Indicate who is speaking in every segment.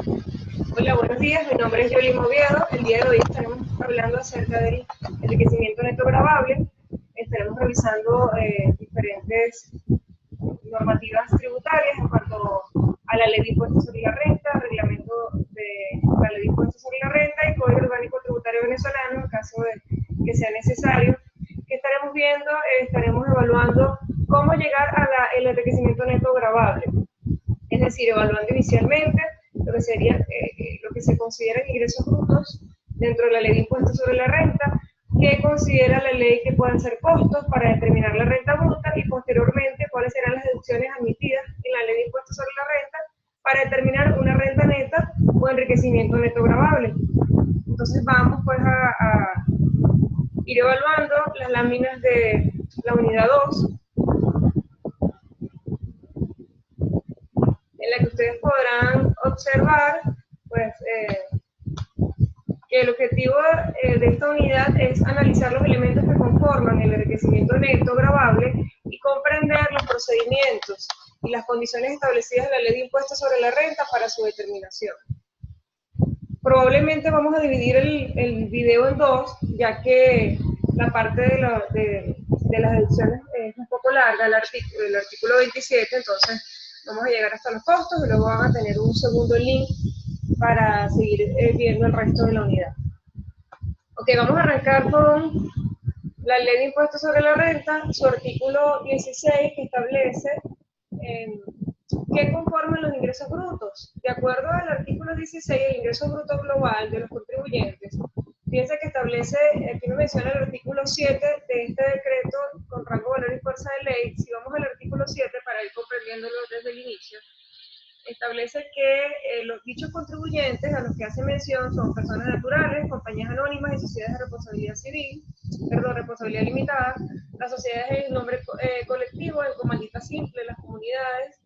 Speaker 1: Hola, buenos días. Mi nombre es Yoli Moviedo. El día de hoy estaremos hablando acerca del enriquecimiento neto gravable. Estaremos revisando diferentes normativas tributarias en cuanto a la ley de impuestos sobre la renta, reglamento de la ley de impuestos sobre la renta y Código Orgánico Tributario Venezolano, en caso de que sea necesario. ¿Qué estaremos viendo? Estaremos evaluando cómo llegar al enriquecimiento neto gravable. Es decir, evaluando inicialmente lo que sería lo que se consideran ingresos brutos dentro de la ley de impuestos sobre la renta, que considera la ley que pueden ser costos para determinar la renta bruta y posteriormente cuáles serán las deducciones admitidas en la ley de impuestos sobre la renta para determinar una renta neta o enriquecimiento neto gravable. Entonces vamos pues a ir evaluando las láminas de la unidad 2, en la que ustedes podrán observar pues, que el objetivo de esta unidad es analizar los elementos que conforman el enriquecimiento neto gravable y comprender los procedimientos y las condiciones establecidas en la ley de impuestos sobre la renta para su determinación. Probablemente vamos a dividir el video en dos, ya que la parte de las deducciones es un poco larga, el artículo 27, entonces vamos a llegar hasta los costos y luego van a tener un segundo link para seguir viendo el resto de la unidad. Ok, vamos a arrancar con la ley de impuestos sobre la renta, su artículo 16, que establece qué conforman los ingresos brutos. De acuerdo al artículo 16, el ingreso bruto global de los contribuyentes, fíjense que establece, aquí me menciona el artículo 7 de este decreto con rango, valor y fuerza de ley. Si vamos al artículo 7 para ir comprendiéndolo desde el inicio, establece que los dichos contribuyentes a los que hace mención son personas naturales, compañías anónimas y sociedades de responsabilidad civil, responsabilidad limitada, las sociedades en nombre colectivo, en comandita simple, las comunidades,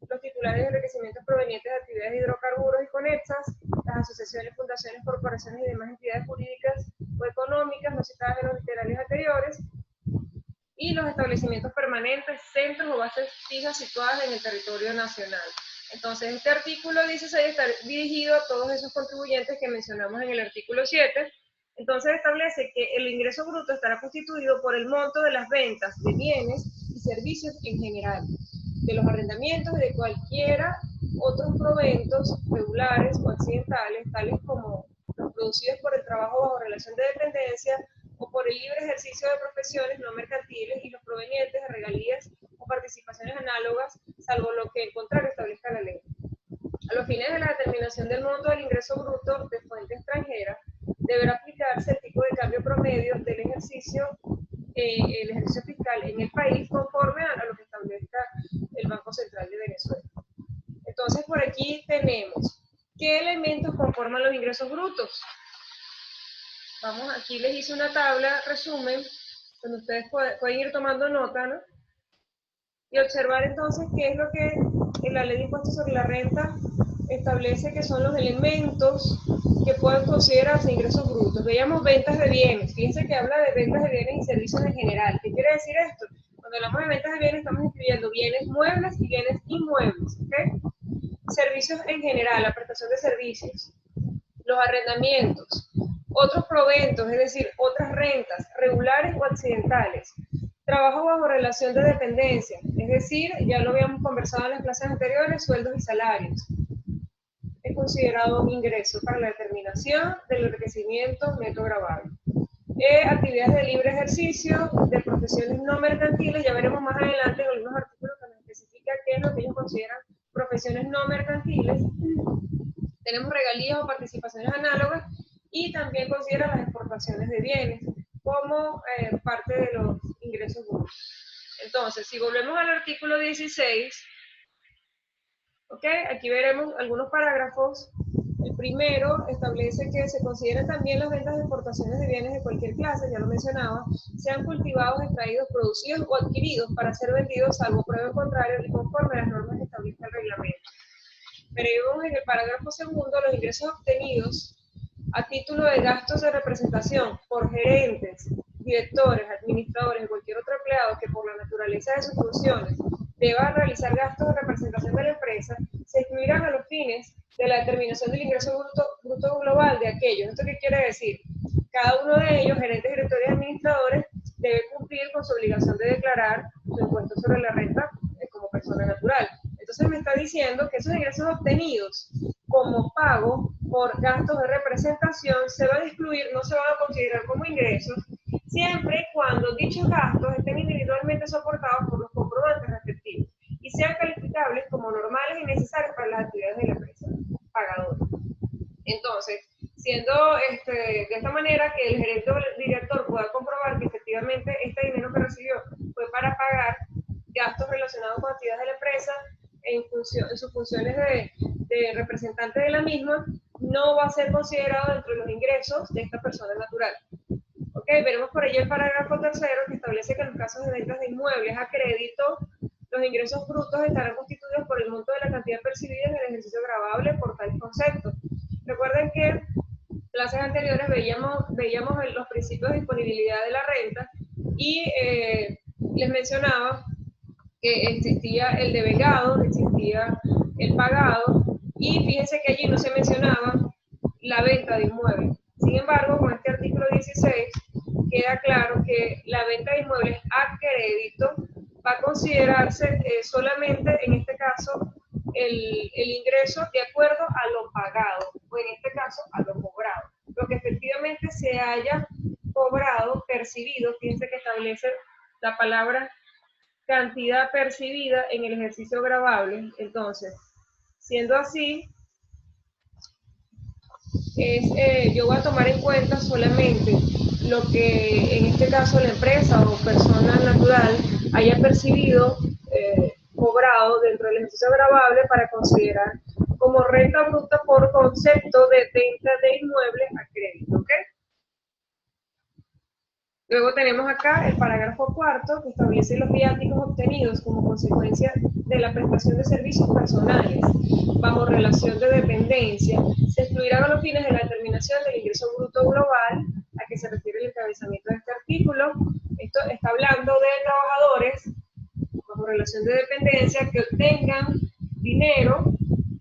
Speaker 1: los titulares de enriquecimientos provenientes de actividades de hidrocarburos y conexas, las asociaciones, fundaciones, corporaciones y demás entidades jurídicas o económicas no citadas en los literarios anteriores, y los establecimientos permanentes, centros o bases fijas situadas en el territorio nacional. Entonces, este artículo 16 está dirigido a todos esos contribuyentes que mencionamos en el artículo 7. Entonces, establece que el ingreso bruto estará constituido por el monto de las ventas de bienes y servicios en general, de los arrendamientos y de cualquiera otros proventos regulares o accidentales, tales como los producidos por el trabajo bajo relación de dependencia o por el libre ejercicio de profesiones no mercantiles y los provenientes de regalías o participaciones análogas, salvo lo que en contrario establezca la ley. A los fines de la determinación del monto del ingreso bruto de fuente extranjera, deberá aplicarse el tipo de cambio promedio del ejercicio fiscal en el país conforme a lo que establezca el Banco Central de Venezuela. Entonces, por aquí tenemos qué elementos conforman los ingresos brutos. Vamos, aquí les hice una tabla, resumen, donde ustedes pueden ir tomando nota, ¿no? Y observar entonces qué es lo que en la ley de impuestos sobre la renta establece que son los elementos que pueden considerarse ingresos brutos. Veíamos ventas de bienes, fíjense que habla de ventas de bienes y servicios en general. ¿Qué quiere decir esto? Cuando hablamos de ventas de bienes estamos incluyendo bienes muebles y bienes inmuebles, ¿ok? Servicios en general, la prestación de servicios, los arrendamientos, otros proventos, es decir, otras rentas, regulares o accidentales, trabajo bajo relación de dependencia, es decir, ya lo habíamos conversado en las clases anteriores, sueldos y salarios. Es considerado un ingreso para la determinación del enriquecimiento neto gravable. Actividades de libre ejercicio, de profesiones no mercantiles, ya veremos más adelante en algunos artículos que nos especifica qué es lo que ellos consideran profesiones no mercantiles. Tenemos regalías o participaciones análogas y también considera las exportaciones de bienes como parte de los ingresos brutos. Entonces, si volvemos al artículo 16, ¿ok? Aquí veremos algunos parágrafos. El primero establece que se consideran también las ventas de exportaciones de bienes de cualquier clase, ya lo mencionaba, sean cultivados, extraídos, producidos o adquiridos para ser vendidos, salvo prueba en contrario y conforme a las normas que establezca el reglamento. Veremos en el parágrafo segundo los ingresos obtenidos a título de gastos de representación por gerentes, directores, administradores o cualquier otro empleado que por la naturaleza de sus funciones deba realizar gastos de representación de la empresa, se excluirán a los fines de la determinación del ingreso bruto global de aquellos. ¿Esto qué quiere decir? Cada uno de ellos, gerentes, directores y administradores, debe cumplir con su obligación de declarar su impuesto sobre la renta como persona natural. Entonces me está diciendo que esos ingresos obtenidos como pago por gastos de representación se van a excluir, no se van a considerar como ingresos, siempre y cuando dichos gastos estén individualmente soportados por los comprobantes respectivos y sean calificables como normales y necesarios para las actividades de la empresa pagadora. Entonces, siendo de esta manera que el gerente o el director pueda comprobar que efectivamente este dinero que recibió fue para pagar gastos relacionados con actividades de la empresa en sus funciones de representante de la misma, no va a ser considerado dentro de los ingresos de esta persona natural. Ok, veremos por ello el parágrafo tercero que establece que en los casos de ventas de inmuebles a crédito, los ingresos brutos estarán constituidos por el monto de la cantidad percibida en el ejercicio gravable por tal concepto. Recuerden que en clases anteriores veíamos los principios de disponibilidad de la renta y les mencionaba que existía el devengado, existía el pagado, y fíjense que allí no se mencionaba la venta de inmuebles. Sin embargo, con este artículo 16 queda claro que la venta de inmuebles a crédito va a considerarse solamente, en este caso, el ingreso de acuerdo a lo pagado, o en este caso, a lo cobrado. Lo que efectivamente se haya cobrado, percibido, fíjense que establece la palabra cantidad percibida en el ejercicio gravable. Entonces, siendo así, yo voy a tomar en cuenta solamente lo que en este caso la empresa o persona natural haya percibido, cobrado dentro del ejercicio gravable para considerar como renta bruta por concepto de venta de inmuebles a crédito, ¿ok? Luego tenemos acá el parágrafo cuarto que establece los viáticos obtenidos como consecuencia de la prestación de servicios personales bajo relación de dependencia. Se excluirán a los fines de la determinación del ingreso bruto global a que se refiere el encabezamiento de este artículo. Esto está hablando de trabajadores bajo relación de dependencia que obtengan dinero,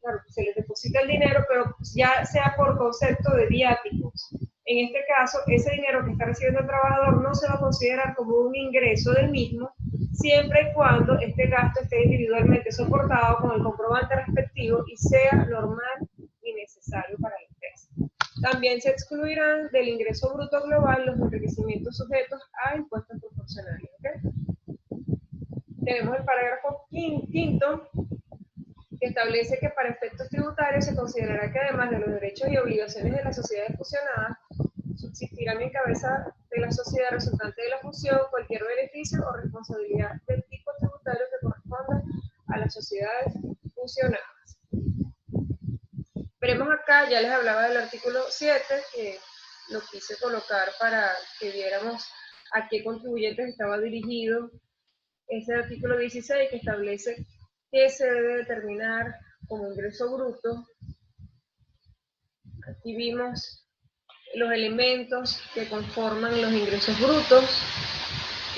Speaker 1: claro, se les deposita el dinero, pero ya sea por concepto de viáticos. En este caso, ese dinero que está recibiendo el trabajador no se va a considerar como un ingreso del mismo, siempre y cuando este gasto esté individualmente soportado con el comprobante respectivo y sea normal y necesario para la empresa. También se excluirán del ingreso bruto global los enriquecimientos sujetos a impuestos proporcionales. ¿Okay? Tenemos el parágrafo quinto, que establece que para efectos tributarios se considerará que además de los derechos y obligaciones de las sociedades fusionadas, subsistirán en cabeza de la sociedad resultante de la fusión cualquier beneficio o responsabilidad del tipo tributario que corresponda a las sociedades fusionadas. Veremos acá, ya les hablaba del artículo 7, que lo quise colocar para que viéramos a qué contribuyentes estaba dirigido ese artículo 16, que establece que se debe determinar como ingreso bruto. Aquí vimos los elementos que conforman los ingresos brutos.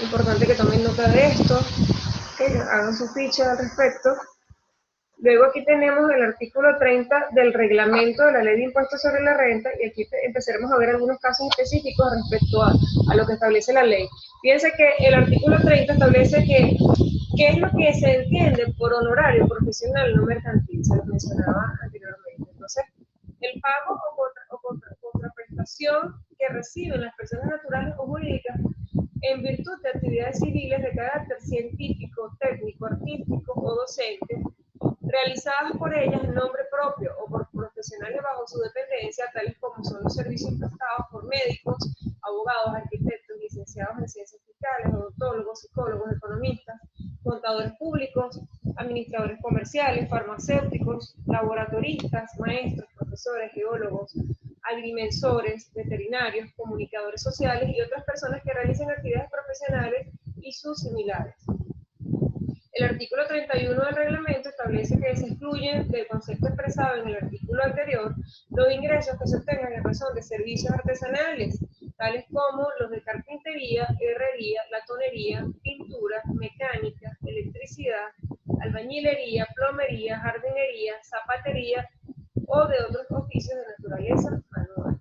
Speaker 1: Importante que tomen nota de esto, que hagan su ficha al respecto. Luego aquí tenemos el artículo 30 del reglamento de la Ley de Impuestos sobre la Renta, y aquí empezaremos a ver algunos casos específicos respecto a lo que establece la ley. Fíjense que el artículo 30 establece que ¿qué es lo que se entiende por honorario profesional no mercantil? Se lo mencionaba anteriormente. Entonces, el pago o contraprestación que reciben las personas naturales o jurídicas en virtud de actividades civiles de carácter científico, técnico, artístico o docente, realizadas por ellas en nombre propio o por profesionales bajo su dependencia, tales como son los servicios prestados por médicos, abogados, arquitectos, licenciados en ciencias fiscales, odontólogos, psicólogos, economistas, contadores públicos, administradores comerciales, farmacéuticos, laboratoristas, maestros, profesores, geólogos, agrimensores, veterinarios, comunicadores sociales y otras personas que realicen actividades profesionales y sus similares. El artículo 31 del reglamento establece que se excluyen del concepto expresado en el artículo anterior los ingresos que se obtengan en razón de servicios artesanales, tales como los de carpintería, herrería, latonería, pintura, mecánica, electricidad, albañilería, plomería, jardinería, zapatería o de otros oficios de naturaleza manual.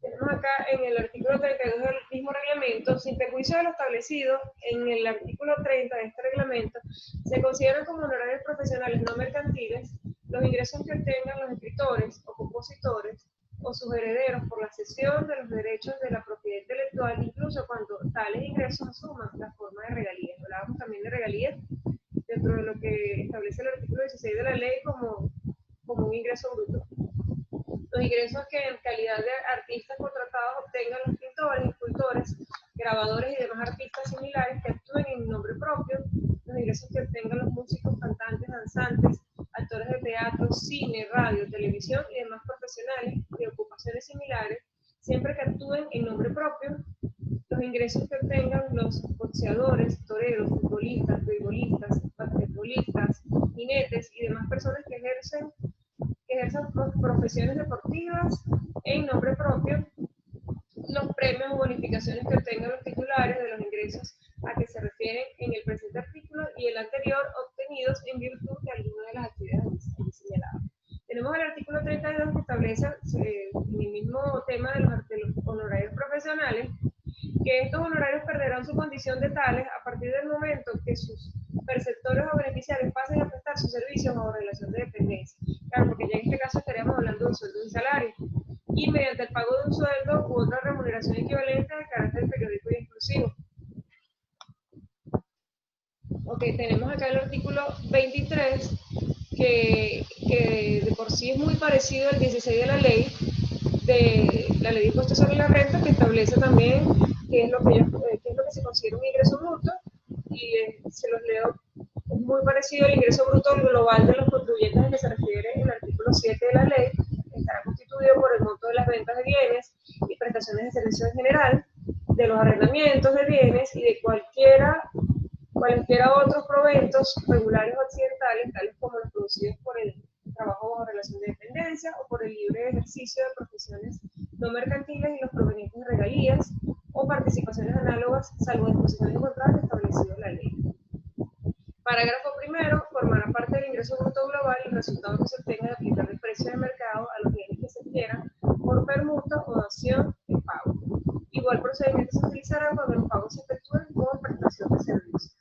Speaker 1: Tenemos acá en el artículo 32 del mismo reglamento, sin perjuicio de lo establecido en el artículo 30 de este reglamento, se consideran como honorarios profesionales no mercantiles los ingresos que obtengan los escritores o compositores o sus herederos por la cesión de los derechos de la propiedad intelectual, incluso cuando tales ingresos asuman la forma de regalías. Hablábamos también de regalías dentro de lo que establece el artículo 16 de la ley como un ingreso bruto. Los ingresos que en calidad de artistas contratados obtengan los pintores, escultores, grabadores y demás artistas similares que actúen en nombre propio, los ingresos que obtengan los músicos, cantantes, danzantes, actores de teatro, cine, radio, televisión y demás profesionales de ocupaciones similares, siempre que actúen en nombre propio, los ingresos que obtengan los boxeadores, toreros, futbolistas, beisbolistas, basquetbolistas, jinetes y demás personas que ejerzan profesiones deportivas en nombre propio, los premios o bonificaciones que obtengan los titulares de los ingresos a que se refieren en el presente artículo y el anterior obtenidos en virtud de alguna de las actividades señaladas. Tenemos el artículo 32 que establece en el mismo tema de los honorarios profesionales, que estos honorarios perderán su condición de tales a partir del momento que sus perceptores o beneficiarios pasen a prestar sus servicios o relación de dependencia. Claro, porque ya en este caso estaríamos hablando de un sueldo y un salario. Y mediante el pago de un sueldo u otra remuneración equivalente de carácter periódico y exclusivo. Ok, tenemos acá el artículo 23, que de por sí es muy parecido al 16 de la ley de impuesto sobre la renta, que establece también qué es lo que se considera un ingreso bruto, y se los leo. Es muy parecido al ingreso bruto global de los contribuyentes al que se refiere el artículo 7 de la ley. Estará constituido por el monto de las ventas de bienes y prestaciones de servicios en general, de los arrendamientos de bienes y de cualquiera otros proventos regulares o accidentales, tales como los producidos por el trabajo bajo relación de dependencia o por el libre ejercicio de profesiones no mercantiles y los provenientes de regalías o participaciones análogas, salvo disposiciones encontradas establecidas en la ley. Parágrafo primero, formará parte del ingreso bruto global el resultado que se obtenga de aplicar el precio de mercado a los bienes que se adquieran por permuta o dación de pago. Igual procedimiento se utilizará cuando los pagos se efectúen por prestación de servicios.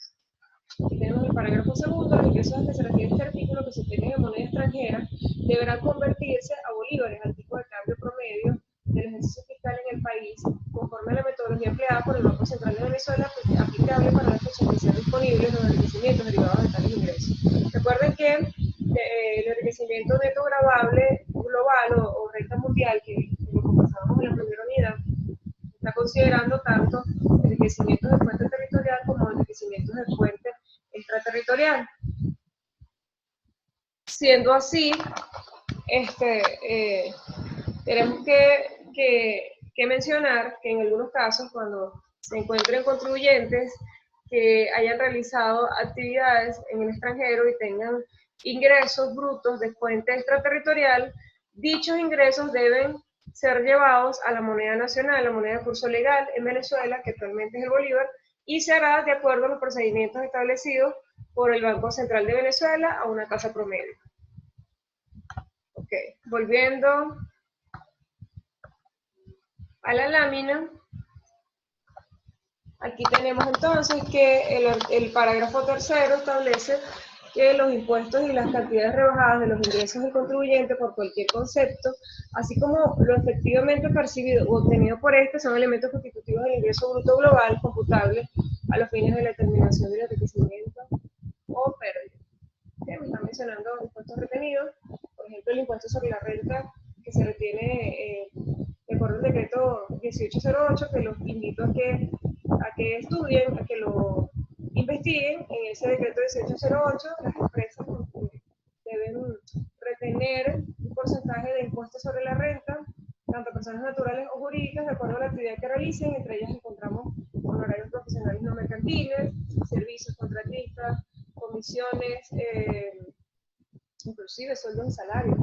Speaker 1: Aquí tenemos el parágrafo segundo, los ingresos a que se refiere este artículo que se obtengan en moneda extranjera deberán convertirse a bolívares al tipo de cambio promedio del ejercicio fiscal en el país, conforme a la metodología empleada por el Banco Central de Venezuela, aplicable para las fechas que sean disponibles los enriquecimientos derivados de tales ingresos. Recuerden que el enriquecimiento neto gravable global o renta mundial, que lo conversábamos en la primera unidad, está considerando tanto enriquecimientos de fuente territorial como enriquecimientos de fuente extraterritorial. Siendo así, tenemos que mencionar que en algunos casos, cuando se encuentren contribuyentes que hayan realizado actividades en el extranjero y tengan ingresos brutos de fuente extraterritorial, dichos ingresos deben ser llevados a la moneda nacional, la moneda de curso legal en Venezuela, que actualmente es el bolívar, y se hará de acuerdo a los procedimientos establecidos por el Banco Central de Venezuela a una tasa promedio. Ok, volviendo a la lámina, aquí tenemos entonces que el parágrafo tercero establece que los impuestos y las cantidades rebajadas de los ingresos del contribuyente por cualquier concepto, así como lo efectivamente percibido o obtenido por este, son elementos constitutivos del ingreso bruto global computable a los fines de la determinación del enriquecimiento o pérdida. Me están mencionando impuestos retenidos, por ejemplo, el impuesto sobre la renta que se retiene de acuerdo al decreto 1808, que los invito a que estudien, a que lo investiguen. En ese decreto 1808, las empresas deben retener un porcentaje de impuestos sobre la renta, tanto personas naturales o jurídicas, de acuerdo a la actividad que realicen. Entre ellas encontramos honorarios profesionales no mercantiles, servicios contratistas, comisiones, inclusive sueldos y salarios,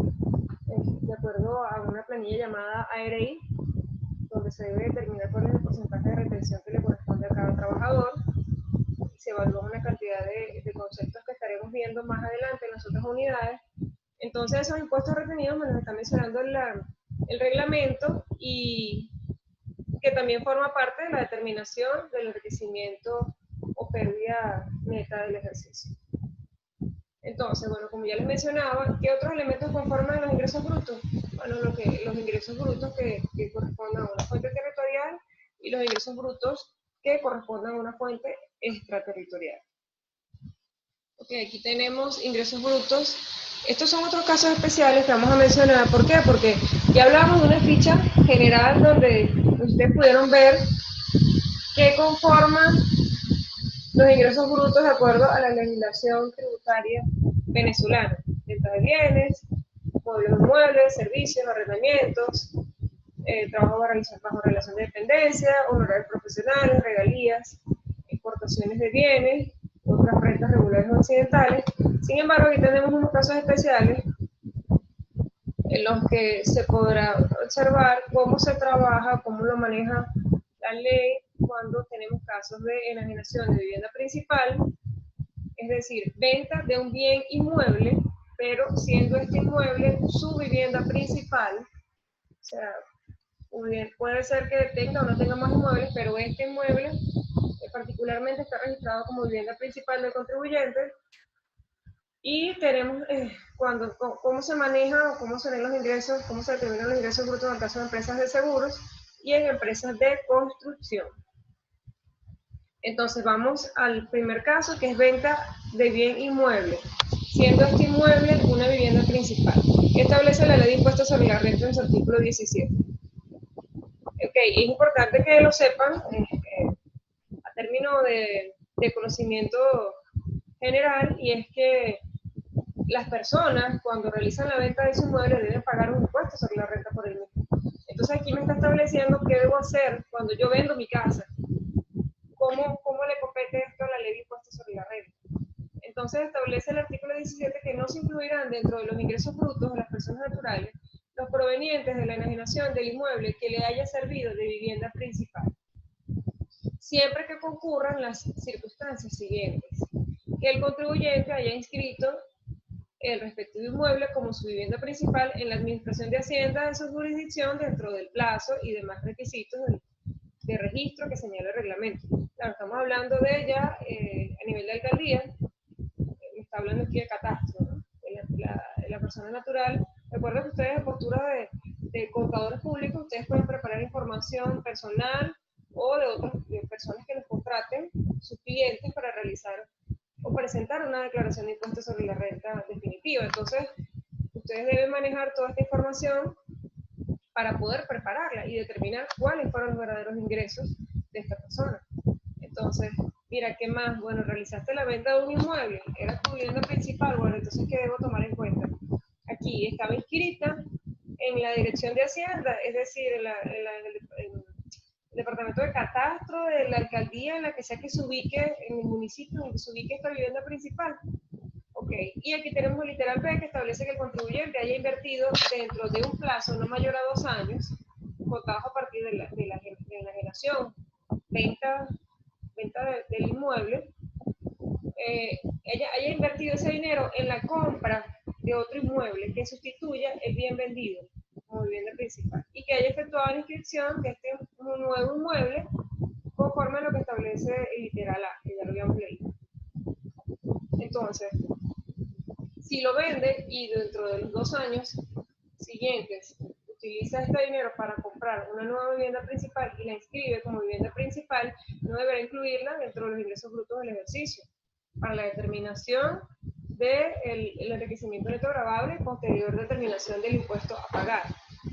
Speaker 1: de acuerdo a una planilla llamada ARI, donde se debe determinar cuál es el porcentaje de retención que le corresponde a cada trabajador. se evalúa una cantidad de conceptos que estaremos viendo más adelante en las otras unidades. Entonces esos impuestos retenidos me los está mencionando el reglamento, y que también forma parte de la determinación del enriquecimiento o pérdida neta del ejercicio. Entonces, bueno, como ya les mencionaba, ¿qué otros elementos conforman los ingresos brutos? Bueno, los ingresos brutos que correspondan a una fuente territorial y los ingresos brutos que correspondan a una fuente extraterritorial. Ok, aquí tenemos ingresos brutos. Estos son otros casos especiales que vamos a mencionar. ¿Por qué? Porque ya hablamos de una ficha general donde ustedes pudieron ver que conforman los ingresos brutos de acuerdo a la legislación tributaria venezolana: venta de bienes, muebles, muebles, servicios, arrendamientos, trabajo bajo relación de dependencia, honorarios profesionales, regalías, exportaciones de bienes, otras rentas regulares o accidentales. Sin embargo, aquí tenemos unos casos especiales en los que se podrá observar cómo se trabaja, cómo lo maneja la ley cuando tenemos casos de enajenación de vivienda principal, es decir, venta de un bien inmueble, pero siendo este inmueble su vivienda principal. O sea, puede ser que tenga o no tenga más inmuebles, pero este inmueble particularmente está registrado como vivienda principal del contribuyente. Y tenemos cómo se maneja o cómo se ven los ingresos, cómo se determinan los ingresos brutos en el caso de empresas de seguros y en empresas de construcción. Entonces vamos al primer caso, que es venta de bien inmueble, siendo este inmueble una vivienda principal. Establece la ley de impuestos sobre la renta en su artículo 17. Ok, es importante que lo sepan a término de conocimiento general, y es que las personas, cuando realizan la venta de su inmueble, deben pagar un impuesto sobre la renta por el mismo. Entonces aquí me está estableciendo qué debo hacer cuando yo vendo mi casa. ¿Cómo le compete esto a la ley de impuestos sobre la renta? Entonces establece el artículo 17 que no se incluirán dentro de los ingresos brutos de las personas naturales los provenientes de la enajenación del inmueble que le haya servido de vivienda principal, siempre que concurran las circunstancias siguientes: que el contribuyente haya inscrito el respectivo inmueble como su vivienda principal en la administración de Hacienda de su jurisdicción dentro del plazo y demás requisitos de registro que señala el reglamento. Claro, estamos hablando de ella a nivel de alcaldía, está hablando aquí de catastro, ¿no? La persona natural. Recuerden que ustedes, en postura de contadores públicos, ustedes pueden preparar información personal o de otras personas que los contraten, sus clientes, para realizar o presentar una declaración de impuestos sobre la renta definitiva. Entonces, ustedes deben manejar toda esta información para poder prepararla y determinar cuáles fueron los verdaderos ingresos de esta persona. Entonces, mira, ¿qué más? Bueno, realizaste la venta de un inmueble, era tu vivienda principal. Bueno, entonces, ¿qué debo tomar en cuenta? Aquí estaba inscrita en la dirección de Hacienda, es decir, en el departamento de catastro de la alcaldía en la que sea que se ubique, en el municipio en el que se ubique esta vivienda principal. Ok, y aquí tenemos el literal B, que establece que el contribuyente haya invertido dentro de un plazo no mayor a 2 años, contados a partir de la enajenación, venta del inmueble, ella haya invertido ese dinero en la compra de otro inmueble que sustituya el bien vendido como vivienda principal, y que haya efectuado la inscripción de este nuevo inmueble conforme a lo que establece el literal A, que ya lo habíamos leído. Entonces, si lo vende y dentro de los 2 años siguientes utiliza este dinero para comprar una nueva vivienda principal y la inscribe como vivienda principal, no deberá incluirla dentro de los ingresos brutos del ejercicio para la determinación del enriquecimiento neto gravable y posterior determinación del impuesto a pagar.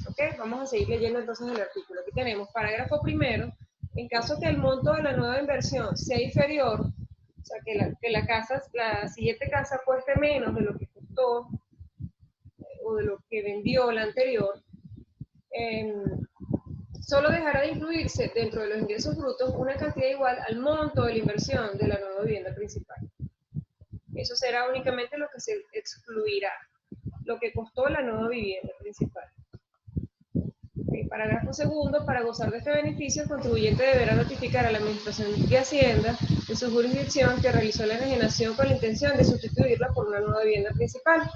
Speaker 1: ¿Ok? Vamos a seguir leyendo entonces el artículo. Aquí tenemos parágrafo primero: en caso que el monto de la nueva inversión sea inferior, o sea, que la siguiente casa cueste menos de lo que costó o de lo que vendió la anterior, solo dejará de incluirse dentro de los ingresos brutos una cantidad igual al monto de la inversión de la nueva vivienda principal. Eso será únicamente lo que se excluirá, lo que costó la nueva vivienda principal. Parágrafo segundo. Para gozar de este beneficio, el contribuyente deberá notificar a la Administración de Hacienda de su jurisdicción que realizó la enajenación con la intención de sustituirla por una nueva vivienda principal.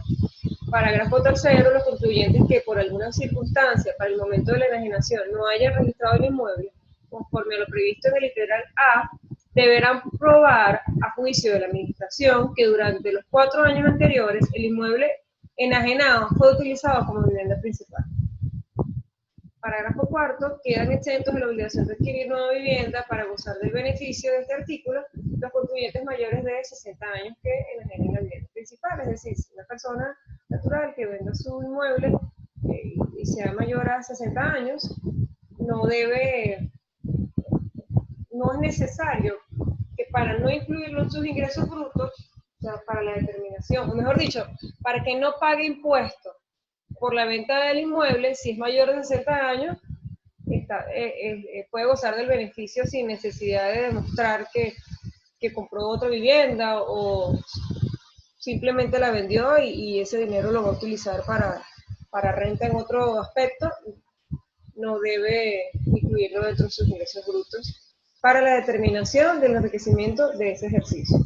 Speaker 1: Parágrafo tercero. Los contribuyentes que por alguna circunstancia para el momento de la enajenación no hayan registrado el inmueble, conforme a lo previsto en el literal A, deberán probar a juicio de la Administración que durante los 4 años anteriores el inmueble enajenado fue utilizado como vivienda principal. Parágrafo cuarto. Quedan exentos de la obligación de adquirir nueva vivienda para gozar del beneficio de este artículo los contribuyentes mayores de 60 años que enajenen la vivienda principal. Es decir, si una persona natural que venda su inmueble y sea mayor a 60 años, no es necesario que para no incluirlo en sus ingresos brutos, o sea, para la determinación, o mejor dicho, para que no pague impuestos por la venta del inmueble, si es mayor de 60 años, puede gozar del beneficio sin necesidad de demostrar que compró otra vivienda o simplemente la vendió y ese dinero lo va a utilizar para renta en otro aspecto. No debe incluirlo dentro de sus ingresos brutos para la determinación del enriquecimiento de ese ejercicio.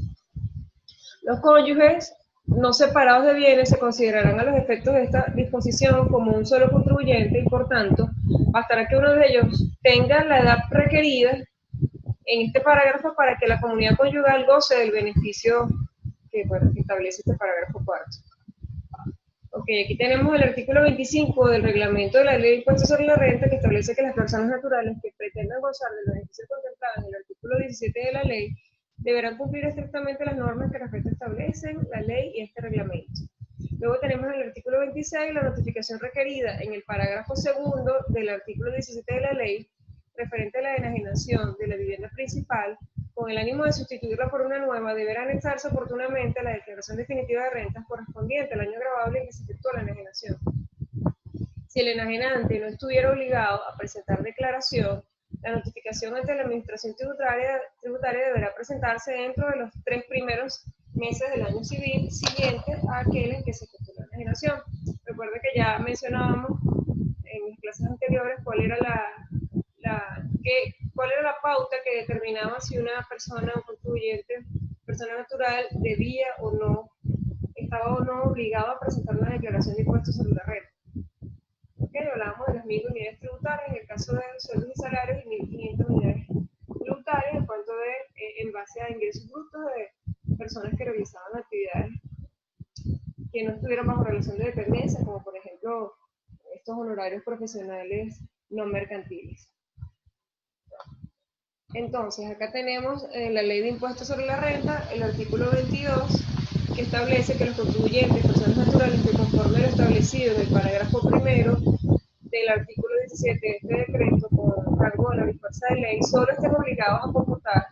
Speaker 1: Los cónyuges no separados de bienes se considerarán a los efectos de esta disposición como un solo contribuyente y, por tanto, bastará que uno de ellos tenga la edad requerida en este parágrafo para que la comunidad conyugal goce del beneficio que establece este parágrafo cuarto. Ok, aquí tenemos el artículo 25 del reglamento de la Ley de Impuestos sobre la Renta, que establece que las personas naturales que pretendan gozar del beneficio contemplado en el artículo 17 de la ley deberán cumplir estrictamente las normas que respecto establecen la ley y este reglamento. Luego tenemos en el artículo 26 la notificación requerida en el parágrafo segundo del artículo 17 de la ley referente a la enajenación de la vivienda principal, con el ánimo de sustituirla por una nueva, deberá anexarse oportunamente a la declaración definitiva de rentas correspondiente al año grabable en que se efectuó la enajenación. Si el enajenante no estuviera obligado a presentar declaración, la notificación ante la Administración tributaria deberá presentarse dentro de los 3 primeros meses del año civil siguiente a aquel en que se efectuó la enajenación. Recuerda que ya mencionábamos en mis clases anteriores cuál era la pauta que determinaba si una persona o contribuyente, persona natural, debía o no, estaba o no obligado a presentar una declaración de impuestos sobre la renta. Okay, hablábamos de las 1.000 unidades tributarias en el caso de sueldos y salarios y 1.500 unidades tributarias en cuanto en base a ingresos brutos de personas que realizaban actividades que no estuvieran bajo relación de dependencia, como por ejemplo estos honorarios profesionales no mercantiles. Entonces, acá tenemos la Ley de Impuestos sobre la Renta, el artículo 22, que establece que los contribuyentes, personas naturales, que conforme lo establecido en el parágrafo primero del artículo 17 de este decreto, con cargo a la fuerza de ley, solo estén obligados a computar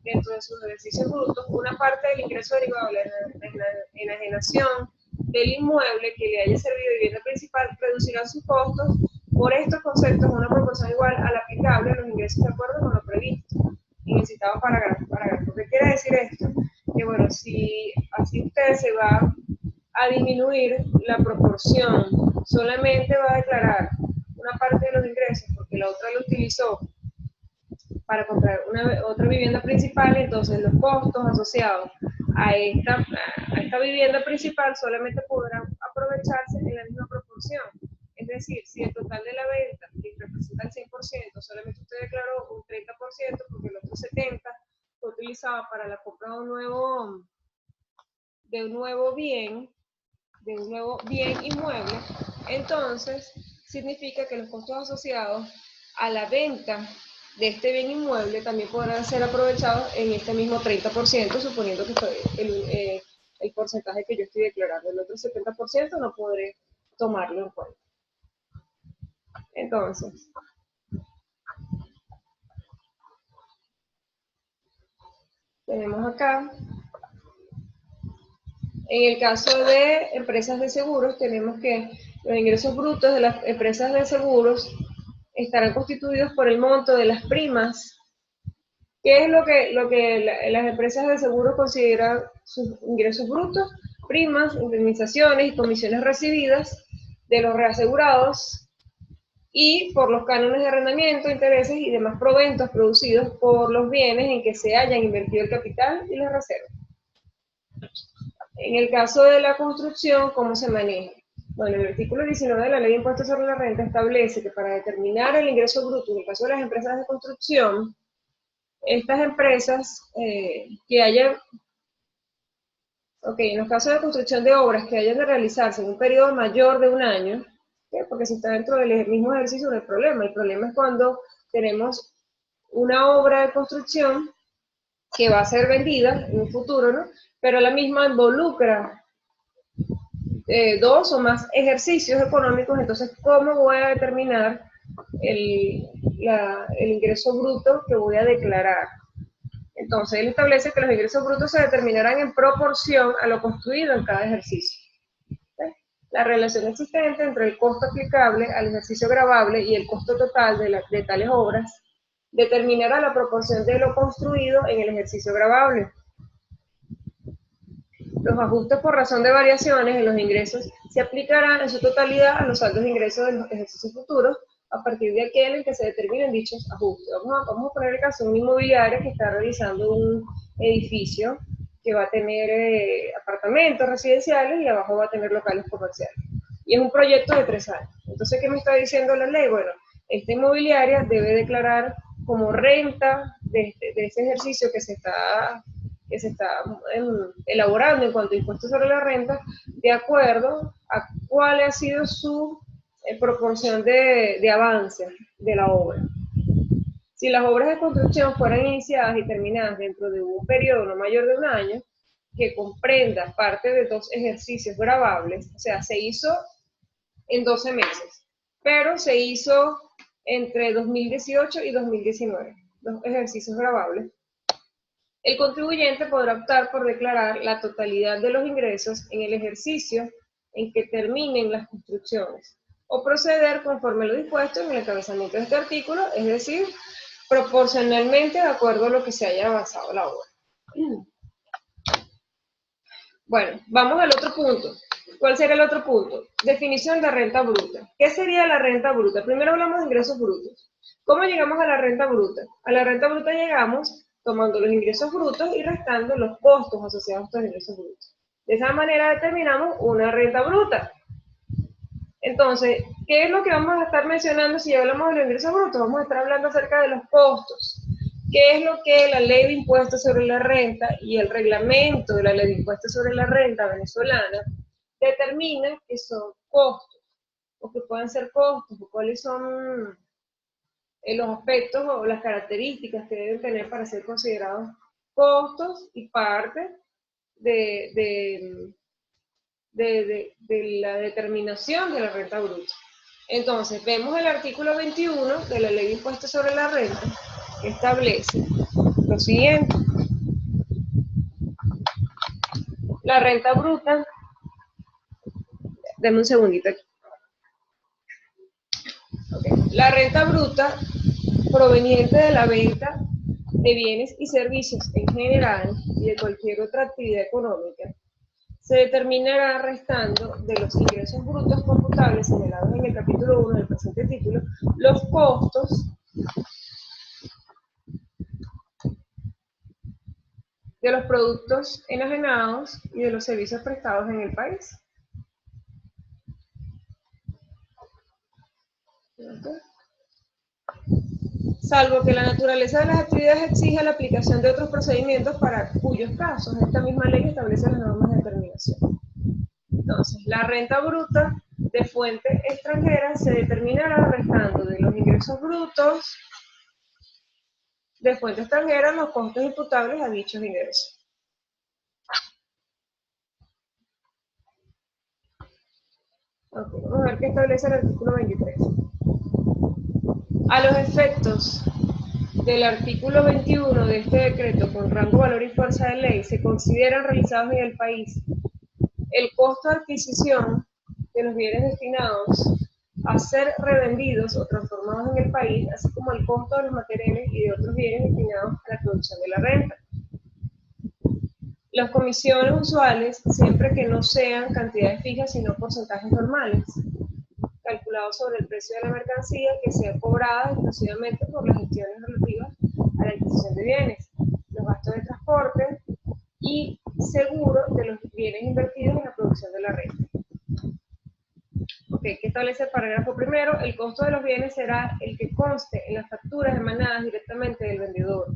Speaker 1: dentro de sus ejercicios brutos una parte del ingreso derivado de la enajenación del inmueble que le haya servido de vivienda principal, reducirán sus costos por estos conceptos una proporción igual a la aplicable a los ingresos de acuerdo con lo previsto en el citado parágrafo. ¿Qué quiere decir esto? Que bueno, si así usted se va a disminuir la proporción, solamente va a declarar una parte de los ingresos porque la otra lo utilizó para comprar otra vivienda principal, entonces los costos asociados a esta vivienda principal solamente podrán aprovecharse en la misma proporción. Es decir, si el total de la venta, que representa el 100%, solamente usted declaró un 30%, porque el otro 70% fue utilizado para la compra de un nuevo bien inmueble, entonces significa que los costos asociados a la venta de este bien inmueble también podrán ser aprovechados en este mismo 30%, suponiendo que fue el porcentaje que yo estoy declarando. El otro 70% no podré tomarlo en cuenta. Entonces, tenemos acá, en el caso de empresas de seguros, tenemos que los ingresos brutos de las empresas de seguros estarán constituidos por el monto de las primas. ¿Qué es lo que las empresas de seguro consideran sus ingresos brutos? Primas, indemnizaciones y comisiones recibidas de los reasegurados y por los cánones de arrendamiento, intereses y demás proventos producidos por los bienes en que se hayan invertido el capital y las reservas. En el caso de la construcción, ¿cómo se maneja? Bueno, el artículo 19 de la Ley de Impuestos sobre la Renta establece que para determinar el ingreso bruto, en el caso de las empresas de construcción, estas empresas que hayan, en los casos de construcción de obras que hayan de realizarse en un periodo mayor de un año, porque si está dentro del mismo ejercicio no hay problema. El problema es cuando tenemos una obra de construcción que va a ser vendida en un futuro, ¿no? Pero la misma involucra dos o más ejercicios económicos. Entonces, ¿cómo voy a determinar el ingreso bruto que voy a declarar? Entonces, él establece que los ingresos brutos se determinarán en proporción a lo construido en cada ejercicio. La relación existente entre el costo aplicable al ejercicio gravable y el costo total de tales obras determinará la proporción de lo construido en el ejercicio gravable. Los ajustes por razón de variaciones en los ingresos se aplicarán en su totalidad a los saldos de ingresos de los ejercicios futuros a partir de aquel en que se determinen dichos ajustes. Vamos a poner el caso de una inmobiliaria que está realizando un edificio que va a tener apartamentos residenciales y abajo va a tener locales comerciales. Y es un proyecto de 3 años. Entonces, ¿qué me está diciendo la ley? Bueno, esta inmobiliaria debe declarar como renta de ese ejercicio que se está elaborando en cuanto a impuestos sobre la renta, de acuerdo a cuál ha sido su proporción de avance de la obra. Si las obras de construcción fueran iniciadas y terminadas dentro de un periodo no mayor de un año, que comprenda parte de 2 ejercicios gravables, o sea, se hizo en 12 meses, pero se hizo entre 2018 y 2019, 2 ejercicios gravables, el contribuyente podrá optar por declarar la totalidad de los ingresos en el ejercicio en que terminen las construcciones, o proceder conforme a lo dispuesto en el encabezamiento de este artículo, es decir, proporcionalmente de acuerdo a lo que se haya avanzado la obra. Bueno, vamos al otro punto. ¿Cuál sería el otro punto? Definición de renta bruta. ¿Qué sería la renta bruta? Primero hablamos de ingresos brutos. ¿Cómo llegamos a la renta bruta? A la renta bruta llegamos tomando los ingresos brutos y restando los costos asociados a estos ingresos brutos. De esa manera determinamos una renta bruta. Entonces, ¿qué es lo que vamos a estar mencionando si hablamos de los ingresos brutos? Vamos a estar hablando acerca de los costos. ¿Qué es lo que la Ley de Impuestos sobre la Renta y el reglamento de la Ley de Impuestos sobre la Renta venezolana determina que son costos, o que pueden ser costos, o cuáles son los aspectos o las características que deben tener para ser considerados costos y parte de la determinación de la renta bruta. Entonces, vemos el artículo 21 de la Ley de Impuestos sobre la Renta, que establece lo siguiente. La renta bruta, denme un segundito aquí. La renta bruta proveniente de la venta de bienes y servicios en general y de cualquier otra actividad económica se determinará restando de los ingresos brutos computables señalados en el capítulo 1 del presente título los costos de los productos enajenados y de los servicios prestados en el país. Salvo que la naturaleza de las actividades exija la aplicación de otros procedimientos para cuyos casos esta misma ley establece las normas de determinación. Entonces, la renta bruta de fuente extranjera se determinará restando de los ingresos brutos de fuente extranjera los costos imputables a dichos ingresos. Vamos a ver qué establece el artículo 23. A los efectos del artículo 21 de este decreto con rango, valor y fuerza de ley, se consideran realizados en el país el costo de adquisición de los bienes destinados a ser revendidos o transformados en el país, así como el costo de los materiales y de otros bienes destinados a la producción de la renta. Las comisiones usuales, siempre que no sean cantidades fijas, sino porcentajes normales. calculado sobre el precio de la mercancía que sea cobrada exclusivamente por las gestiones relativas a la adquisición de bienes, los gastos de transporte y seguro de los bienes invertidos en la producción de la renta. ¿Qué establece el parágrafo primero? El costo de los bienes será el que conste en las facturas emanadas directamente del vendedor,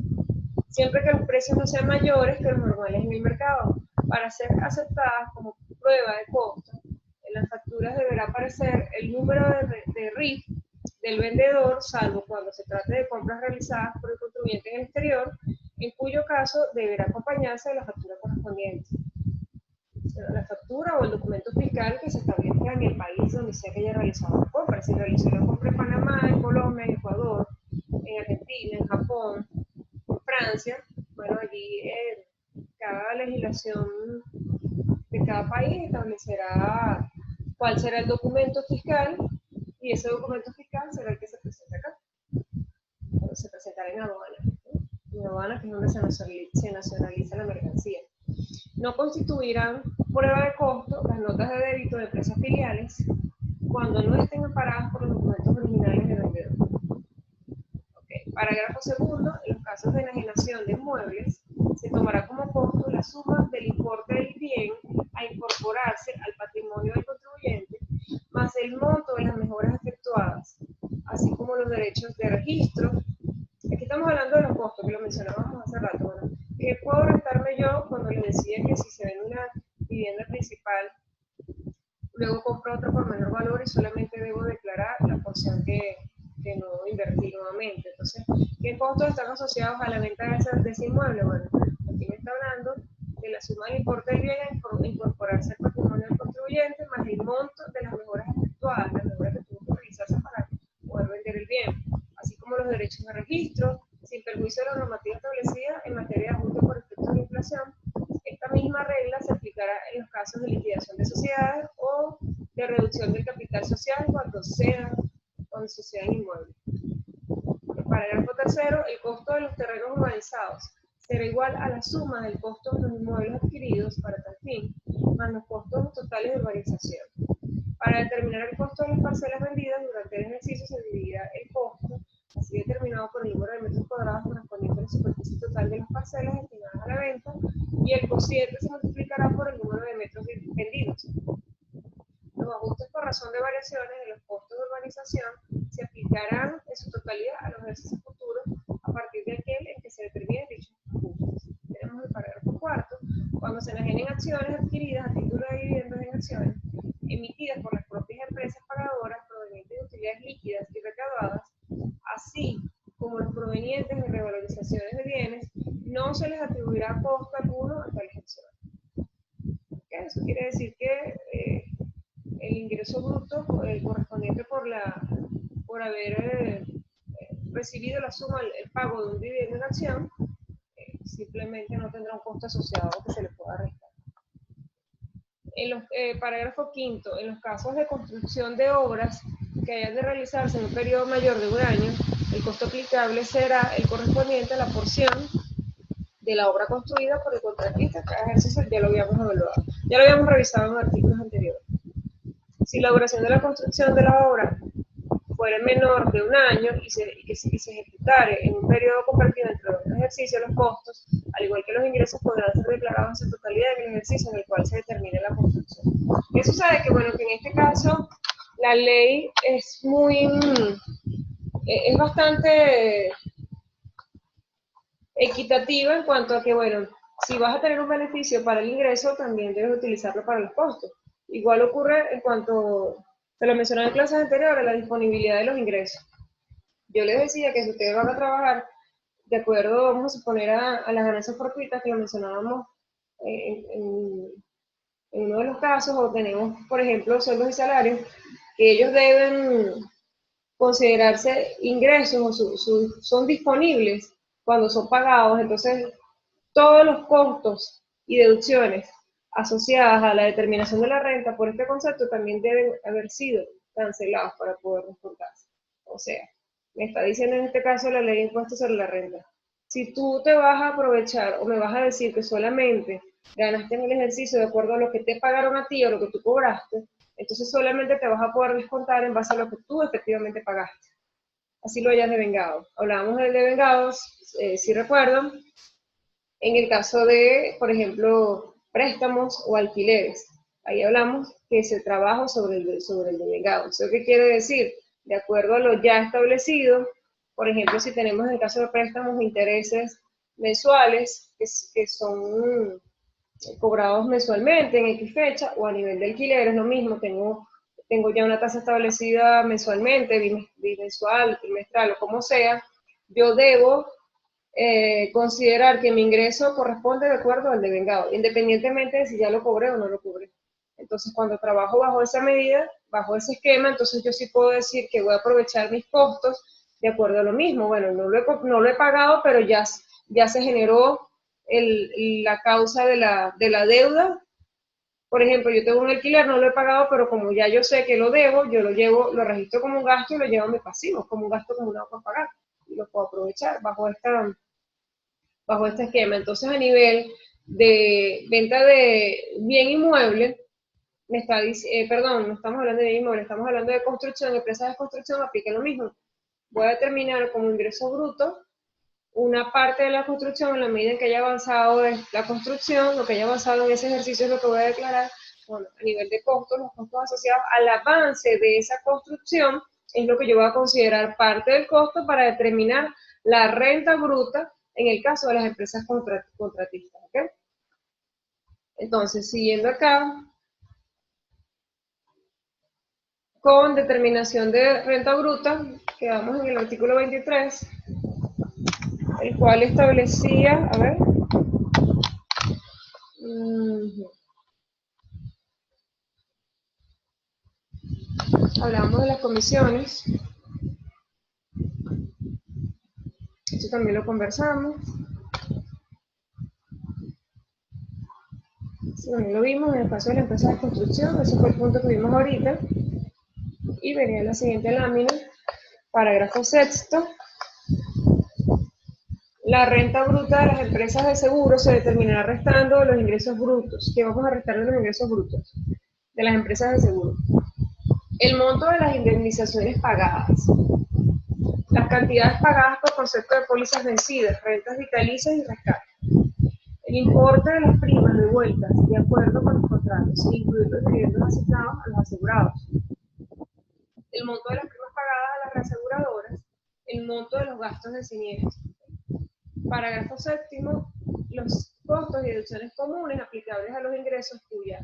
Speaker 1: siempre que los precios no sean mayores que los normales en el mercado. Para ser aceptadas como prueba de costo, en las facturas deberá aparecer el número de RIF del vendedor, salvo cuando se trate de compras realizadas por el contribuyente en el exterior, en cuyo caso deberá acompañarse de la factura correspondiente. La factura o el documento fiscal que se establezca en el país donde sea que haya realizado la compra. Si realizó la compra en Panamá, en Colombia, en Ecuador, en Argentina, en Japón, en Francia, bueno, allí cada legislación de cada país establecerá cuál será el documento fiscal y ese documento fiscal será el que se presenta acá. Se presentará en aduana, ¿no? En aduana, que es donde se nacionaliza la mercancía. No constituirán prueba de costo las notas de débito de empresas filiales cuando no estén amparadas por los documentos originales del vendedor. Parágrafo segundo. En los casos de enajenación de inmuebles, se tomará como costo la suma del importe del bien a incorporarse al patrimonio del contribuyente, más el monto de las mejoras efectuadas, así como los derechos de registro. Aquí estamos hablando de los costos, que lo mencionábamos hace rato. Bueno, ¿qué puedo restarme yo cuando les decía que si se vende una vivienda principal, luego compro otra por menor valor y solamente debo declarar la porción que no invertí nuevamente? Entonces, ¿qué costos están asociados a la venta de ese inmueble? Bueno, aquí me está hablando de la suma del importe del bien a incorporarse al patrimonio del contribuyente, más el monto de las mejoras efectuadas, las mejoras que tuvo que realizarse para poder vender el bien, así como los derechos de registro, sin perjuicio de la normativa establecida en materia de ajuste por efectos de inflación. Esta misma regla se aplicará en los casos de liquidación de sociedades o de reducción del capital social cuando sucedan inmuebles. El parágrafo tercero. El costo de los terrenos urbanizados será igual a la suma del costo de los inmuebles adquiridos para tal fin, más los costos totales de urbanización. Para determinar el costo de las parcelas vendidas durante el ejercicio se dividirá el costo, así determinado por el número de metros cuadrados correspondiente a la superficie total de las parcelas destinadas a la venta, y el cociente se multiplicará por el número de metros vendidos. Los ajustes por razón de variaciones de los costos de urbanización se aplicarán en su totalidad a los ejercicios futuros a partir de aquel en que se determinen dichos ajustes. Tenemos el parágrafo cuarto. Cuando se enajenen acciones adquiridas a título de dividendos en acciones emitidas por las propias empresas pagadoras provenientes de utilidades líquidas y recaudadas, así como los provenientes de revalorizaciones de bienes, no se les atribuirá costo alguno a tales acciones. ¿Okay? Eso quiere decir que el ingreso bruto correspondiente por haber recibido la suma, el pago de un dividendo en acción, simplemente no tendrá un costo asociado que se le pueda restar. En los parágrafo quinto. En los casos de construcción de obras que hayan de realizarse en un periodo mayor de un año, el costo aplicable será el correspondiente a la porción de la obra construida por el contratista. Cada ejercicio ya lo habíamos evaluado, ya lo habíamos revisado en artículos anteriores. Si la duración de la construcción de la obra fuera menor de un año y se ejecutare en un periodo compartido entre los ejercicios, los costos, al igual que los ingresos, podrán ser declarados en su totalidad en el ejercicio en el cual se determine la construcción. Eso sabe que, bueno, que en este caso la ley es es bastante equitativa en cuanto a que, bueno, si vas a tener un beneficio para el ingreso, también debes utilizarlo para los costos. Igual ocurre en cuanto, te lo mencioné en clases anteriores, la disponibilidad de los ingresos. Yo les decía que si ustedes van a trabajar de acuerdo, vamos a suponer, a las ganancias fortuitas que lo mencionábamos en uno de los casos, o tenemos, por ejemplo, sueldos y salarios, que ellos deben considerarse ingresos o son disponibles cuando son pagados. Entonces todos los costos y deducciones asociadas a la determinación de la renta por este concepto también deben haber sido cancelados para poder descontarse. O sea, me está diciendo en este caso la ley de impuestos sobre la renta: si tú te vas a aprovechar o me vas a decir que solamente ganaste en el ejercicio de acuerdo a lo que te pagaron a ti o lo que tú cobraste, Entonces solamente te vas a poder descontar en base a lo que tú efectivamente pagaste. Así lo hayas devengado. Hablábamos de devengados, si recuerdan, en el caso de, por ejemplo, préstamos o alquileres. Ahí hablamos que se trabaja sobre el devengado. ¿Eso qué quiere decir? De acuerdo a lo ya establecido, por ejemplo, si tenemos en el caso de préstamos intereses mensuales que son cobrados mensualmente en X fecha, o a nivel de alquiler es lo mismo, tengo ya una tasa establecida mensualmente, bimensual, trimestral o como sea, yo debo considerar que mi ingreso corresponde de acuerdo al devengado, independientemente de si ya lo cobré o no lo cobré. Entonces, cuando trabajo bajo esa medida, bajo ese esquema, entonces yo sí puedo decir que voy a aprovechar mis costos de acuerdo a lo mismo. Bueno, no lo he pagado, pero ya se generó la causa de la deuda. Por ejemplo, yo tengo un alquiler, no lo he pagado, pero como ya yo sé que lo debo, yo lo registro como un gasto y lo llevo a mi pasivo, como un gasto comunal por pagar. Y lo puedo aprovechar bajo este esquema. Entonces, a nivel de venta de bien inmueble, perdón, no estamos hablando de bien inmueble, estamos hablando de construcción, empresas de construcción aplican lo mismo. Voy a determinar como ingreso bruto una parte de la construcción en la medida en que haya avanzado la construcción, lo que haya avanzado en ese ejercicio es lo que voy a declarar. Bueno, a nivel de costos, los costos asociados al avance de esa construcción es lo que yo voy a considerar parte del costo para determinar la renta bruta en el caso de las empresas contratistas. ¿Okay? Entonces, siguiendo acá, con determinación de renta bruta, quedamos en el artículo 23, el cual establecía, a ver, hablamos de las comisiones, esto también lo conversamos, también lo vimos en el caso de la empresa de construcción, ese fue el punto que vimos ahorita, y venía la siguiente lámina, parágrafo sexto. La renta bruta de las empresas de seguro se determinará restando los ingresos brutos. ¿Qué vamos a restar de los ingresos brutos de las empresas de seguro? El monto de las indemnizaciones pagadas, las cantidades pagadas por concepto de pólizas vencidas, rentas vitalicias y rescates, el importe de las primas devueltas de acuerdo con los contratos, incluir los dividendos asignados a los asegurados, el monto de las primas pagadas a las reaseguradoras, el monto de los gastos de siniestro. Parágrafo séptimo, los costos y deducciones comunes aplicables a los ingresos cuya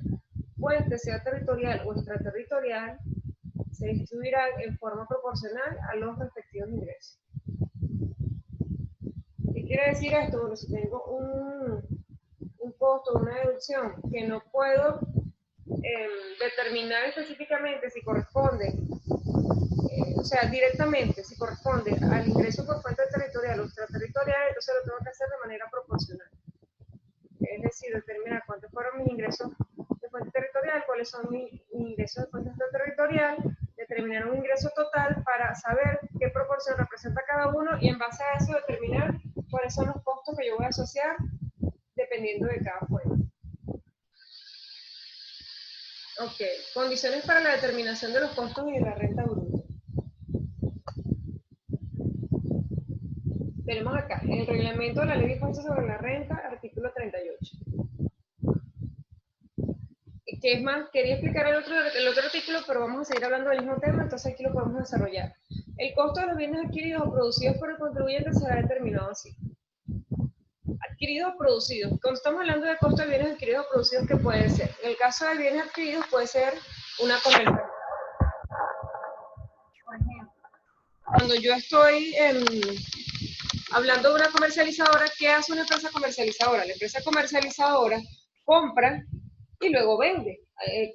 Speaker 1: fuente sea territorial o extraterritorial se distribuirán en forma proporcional a los respectivos ingresos. ¿Qué quiere decir esto? Bueno, si tengo un costo, una deducción que no puedo determinar específicamente si corresponde, o sea, directamente, si corresponde al ingreso por fuente territorial o extraterritorial, entonces lo tengo que hacer de manera proporcional. Es decir, determinar cuántos fueron mis ingresos de fuente territorial, cuáles son mis ingresos de fuente extraterritorial, determinar un ingreso total para saber qué proporción representa cada uno y en base a eso determinar cuáles son los costos que yo voy a asociar dependiendo de cada fuente. Ok, condiciones para la determinación de los costos y de la renta bruta. Tenemos acá, en el reglamento de la ley de impuestos sobre la renta, artículo 38. Que es más, quería explicar el otro artículo, pero vamos a seguir hablando del mismo tema, entonces aquí lo podemos desarrollar. El costo de los bienes adquiridos o producidos por el contribuyente será determinado así. Adquiridos o producidos. Cuando estamos hablando de costo de bienes adquiridos o producidos, ¿qué puede ser? En el caso de bienes adquiridos puede ser una comercialización. Por ejemplo, cuando yo estoy hablando de una comercializadora, ¿qué hace una empresa comercializadora? La empresa comercializadora compra y luego vende.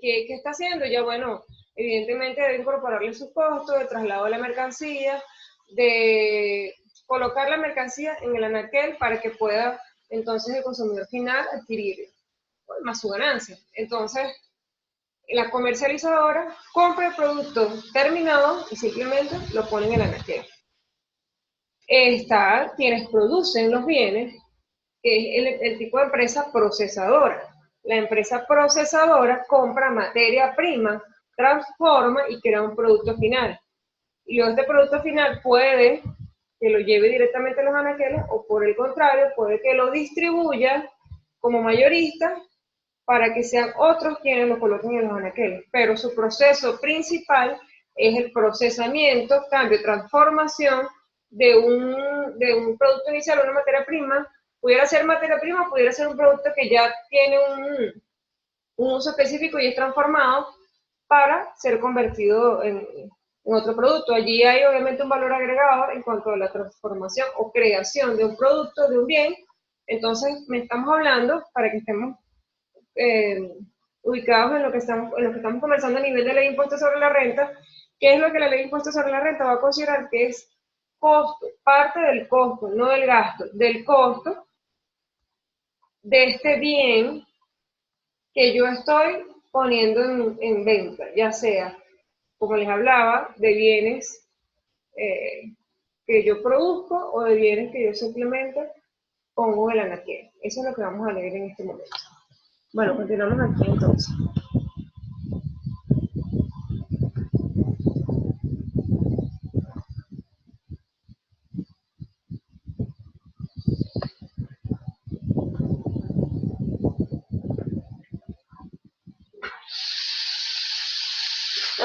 Speaker 1: ¿Qué está haciendo? Ya, bueno, evidentemente debe incorporarle sus costos de traslado de la mercancía, de colocar la mercancía en el anaquel para que pueda entonces el consumidor final adquirir más su ganancia. Entonces, la comercializadora compra el producto terminado y simplemente lo pone en el anaquel. Está quienes producen los bienes, que es el tipo de empresa procesadora. La empresa procesadora compra materia prima transforma y crea un producto final. Y luego este producto final puede que lo lleve directamente a los anaqueles o por el contrario, puede que lo distribuya como mayorista para que sean otros quienes lo coloquen en los anaqueles. Pero su proceso principal es el procesamiento, cambio, transformación de un producto inicial, una materia prima. Pudiera ser materia prima, pudiera ser un producto que ya tiene un uso específico y es transformado para ser convertido en otro producto. Allí hay obviamente un valor agregado en cuanto a la transformación o creación de un producto, de un bien. Entonces, me estamos hablando, para que estemos ubicados en lo que estamos conversando a nivel de ley de impuestos sobre la renta, ¿qué es lo que la ley de impuestos sobre la renta va a considerar? Que es costo, parte del costo, no del gasto, del costo de este bien que yo estoy poniendo en venta, ya sea, como les hablaba, de bienes que yo produzco o de bienes que yo simplemente pongo en el anaquel. Eso es lo que vamos a leer en este momento. Bueno, continuamos aquí entonces.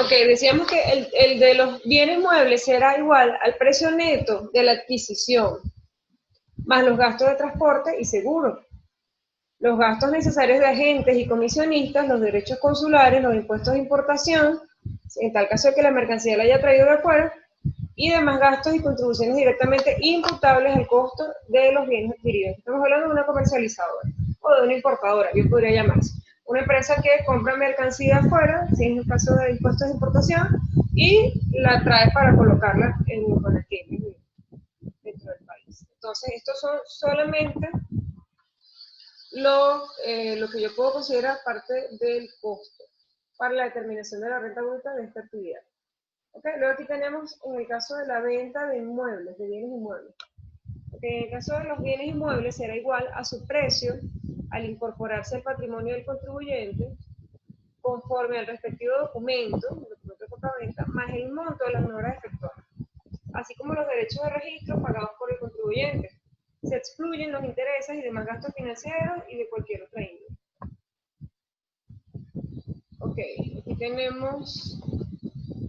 Speaker 1: Ok, decíamos que el de los bienes muebles será igual al precio neto de la adquisición, más los gastos de transporte y seguro, los gastos necesarios de agentes y comisionistas, los derechos consulares, los impuestos de importación, en tal caso de que la mercancía la haya traído de afuera, y demás gastos y contribuciones directamente imputables al costo de los bienes adquiridos. Estamos hablando de una comercializadora o de una importadora, bien podría llamarse. Una empresa que compra mercancía afuera, si es el caso de impuestos de importación, y la trae para colocarla en los anaqueles dentro del país. Entonces, estos son solamente lo que yo puedo considerar parte del costo para la determinación de la renta bruta de esta actividad. Okay, luego aquí tenemos en el caso de la venta de inmuebles, de bienes inmuebles. Okay, en el caso de los bienes inmuebles será igual a su precio al incorporarse al patrimonio del contribuyente conforme al respectivo documento, el documento de compraventa, más el monto de las horas efectuadas, así como los derechos de registro pagados por el contribuyente. Se excluyen los intereses y demás gastos financieros y de cualquier otra índole. Ok, aquí tenemos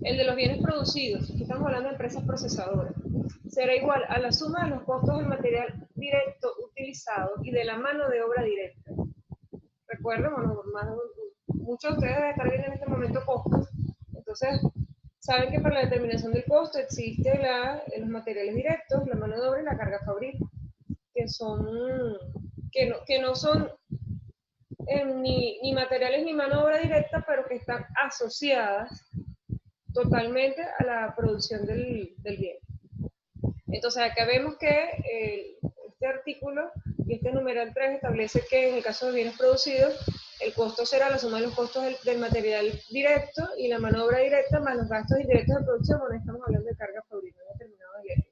Speaker 1: el de los bienes producidos, aquí estamos hablando de empresas procesadoras, será igual a la suma de los costos del material directo utilizado y de la mano de obra directa. Recuerden, bueno, muchos de ustedes deben estar viendo en este momento costos, entonces saben que para la determinación del costo existe los materiales directos, la mano de obra y la carga fabril, que no son ni materiales ni mano de obra directa, pero que están asociadas totalmente a la producción del bien. Entonces acá vemos que este artículo y este numeral 3 establece que en el caso de bienes producidos, el costo será la suma de los costos del material directo y la mano de obra directa más los gastos indirectos de producción, cuando estamos hablando de carga fabril, no determinado de.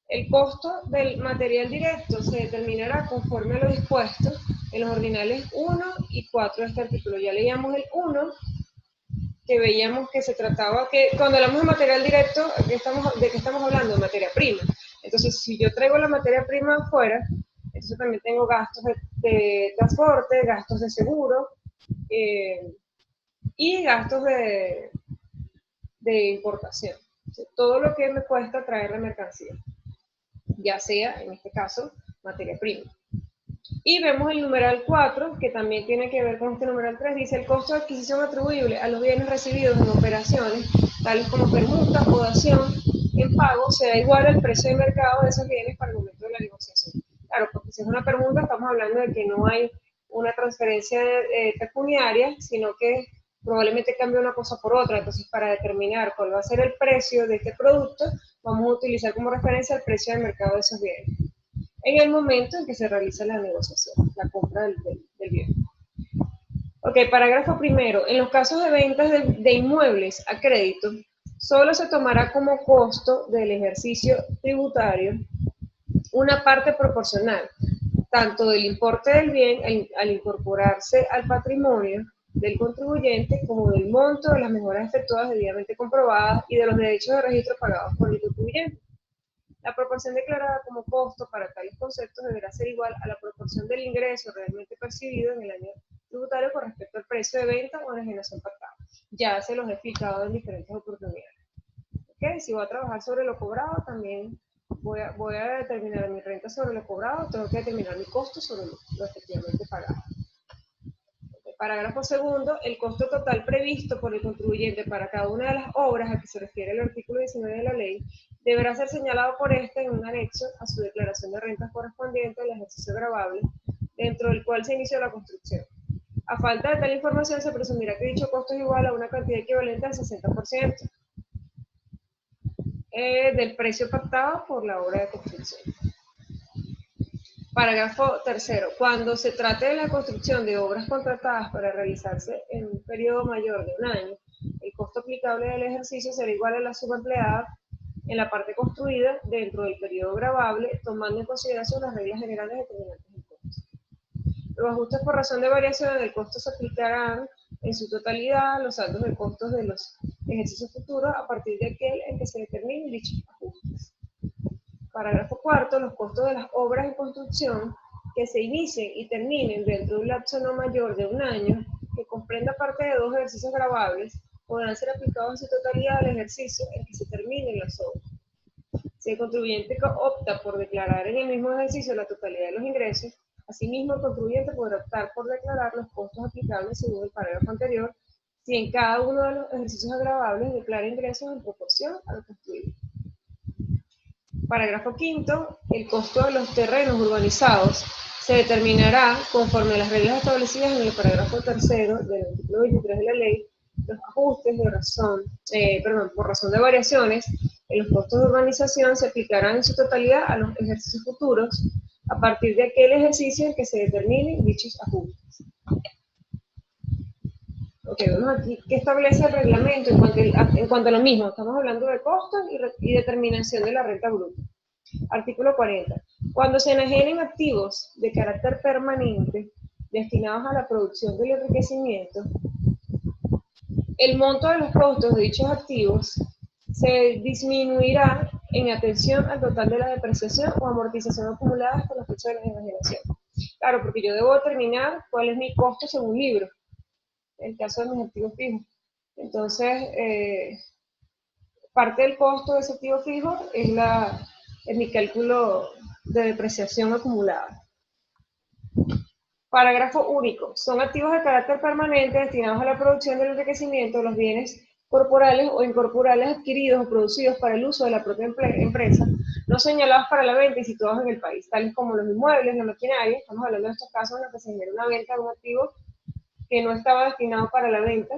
Speaker 1: El costo del material directo se determinará conforme a lo dispuesto en los ordinales 1 y 4 de este artículo. Ya leíamos el 1, que veíamos que se trataba que cuando hablamos de material directo, ¿de qué estamos hablando? De materia prima. Entonces, si yo traigo la materia prima afuera, entonces también tengo gastos de transporte, gastos de seguro y gastos de importación. O sea, todo lo que me cuesta traer la mercancía, ya sea, en este caso, materia prima. Y vemos el numeral 4, que también tiene que ver con este numeral 3, dice el costo de adquisición atribuible a los bienes recibidos en operaciones, tales como permuta o dación en pago, será igual al precio de mercado de esos bienes para el momento de la negociación. Claro, porque si es una permuta estamos hablando de que no hay una transferencia pecuniaria, sino que probablemente cambie una cosa por otra. Entonces, para determinar cuál va a ser el precio de este producto, vamos a utilizar como referencia el precio de mercado de esos bienes en el momento en que se realiza la negociación, la compra del bien. Ok, parágrafo primero. En los casos de ventas de inmuebles a crédito, solo se tomará como costo del ejercicio tributario una parte proporcional, tanto del importe del bien al incorporarse al patrimonio, del contribuyente como del monto de las mejoras efectuadas debidamente comprobadas y de los derechos de registro pagados por el contribuyente. La proporción declarada como costo para tales conceptos deberá ser igual a la proporción del ingreso realmente percibido en el año tributario con respecto al precio de venta o enajenación pactada. Ya se los he explicado en diferentes oportunidades. ¿Okay? Si voy a trabajar sobre lo cobrado, también voy a determinar mi renta sobre lo cobrado, tengo que determinar mi costo sobre lo efectivamente pagado. Parágrafo segundo, el costo total previsto por el contribuyente para cada una de las obras a que se refiere el artículo 19 de la ley deberá ser señalado por éste en un anexo a su declaración de rentas correspondiente al ejercicio gravable, dentro del cual se inició la construcción. A falta de tal información, se presumirá que dicho costo es igual a una cantidad equivalente al 60% del precio pactado por la obra de construcción. Parágrafo tercero. Cuando se trate de la construcción de obras contratadas para realizarse en un periodo mayor de un año, el costo aplicable del ejercicio será igual a la suma empleada en la parte construida dentro del periodo gravable, tomando en consideración las reglas generales determinantes del costo. Los ajustes por razón de variación del costo se aplicarán en su totalidad a los saldos de costos de los ejercicios futuros a partir de aquel en que se determinen dichos ajustes. Parágrafo cuarto. Los costos de las obras en construcción que se inicien y terminen dentro de un lapso no mayor de un año, que comprenda parte de 2 ejercicios gravables, podrán ser aplicados en su totalidad al ejercicio en que se terminen las obras. Si el contribuyente opta por declarar en el mismo ejercicio la totalidad de los ingresos, asimismo el contribuyente podrá optar por declarar los costos aplicables según el parágrafo anterior, si en cada uno de los ejercicios agravables declara ingresos en proporción a lo construido. Parágrafo quinto. El costo de los terrenos urbanizados se determinará conforme a las reglas establecidas en el parágrafo tercero del artículo 23 de la ley. Los ajustes por razón de variaciones en los costos de urbanización se aplicarán en su totalidad a los ejercicios futuros a partir de aquel ejercicio en que se determinen dichos ajustes. Ok, vemos aquí que establece el reglamento en cuanto a lo mismo. Estamos hablando de costos y determinación de la renta bruta. Artículo 40. Cuando se enajenen activos de carácter permanente destinados a la producción del enriquecimiento, el monto de los costos de dichos activos se disminuirá en atención al total de la depreciación o amortización acumulada hasta la fecha de la enajenación. Claro, porque yo debo determinar cuál es mi costo según libro, en el caso de mis activos fijos. Entonces, parte del costo de ese activo fijo es mi cálculo de depreciación acumulada. Parágrafo único. Son activos de carácter permanente destinados a la producción del enriquecimiento de los bienes corporales o incorporales adquiridos o producidos para el uso de la propia empresa, no señalados para la venta y situados en el país, tales como los inmuebles, la maquinaria. Estamos hablando de estos casos en los que se genera una venta de un activo que no estaba destinado para la venta,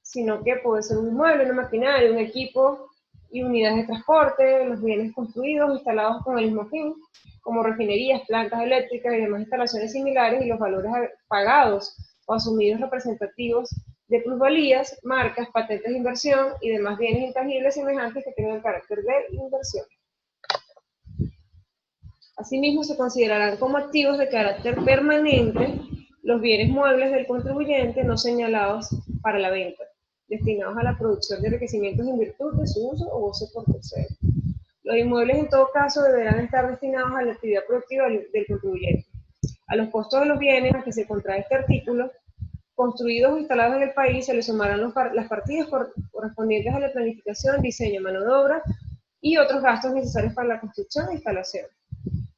Speaker 1: sino que puede ser un inmueble, una maquinaria, un equipo y unidades de transporte, los bienes construidos, instalados con el mismo fin, como refinerías, plantas eléctricas y demás instalaciones similares, y los valores pagados o asumidos representativos de plusvalías, marcas, patentes de inversión y demás bienes intangibles semejantes que tengan carácter de inversión. Asimismo, se considerarán como activos de carácter permanente los bienes muebles del contribuyente no señalados para la venta, destinados a la producción de enriquecimientos en virtud de su uso o goce por terceros. Los inmuebles en todo caso deberán estar destinados a la actividad productiva del contribuyente. A los costos de los bienes a que se contrae este artículo, construidos o instalados en el país, se le sumarán las partidas correspondientes a la planificación, diseño, mano de obra y otros gastos necesarios para la construcción e instalación.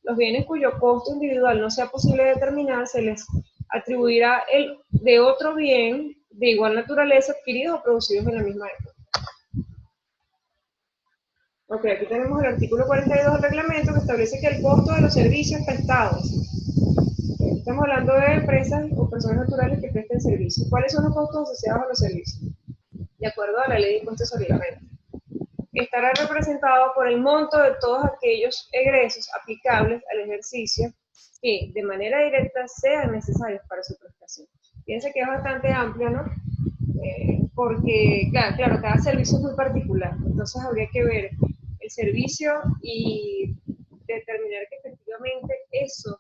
Speaker 1: Los bienes cuyo costo individual no sea posible determinar, se les atribuirá el de otro bien de igual naturaleza adquiridos o producidos en la misma época. Ok, aquí tenemos el artículo 42 del reglamento que establece que el costo de los servicios prestados. Estamos hablando de empresas o personas naturales que presten servicios. ¿Cuáles son los costos asociados a los servicios? De acuerdo a la ley de impuestos sobre la renta. Estará representado por el monto de todos aquellos egresos aplicables al ejercicio que de manera directa sean necesarios para su prestación. Fíjense que es bastante amplio, ¿no? Porque, claro, cada servicio es muy particular, entonces habría que ver el servicio y determinar que efectivamente eso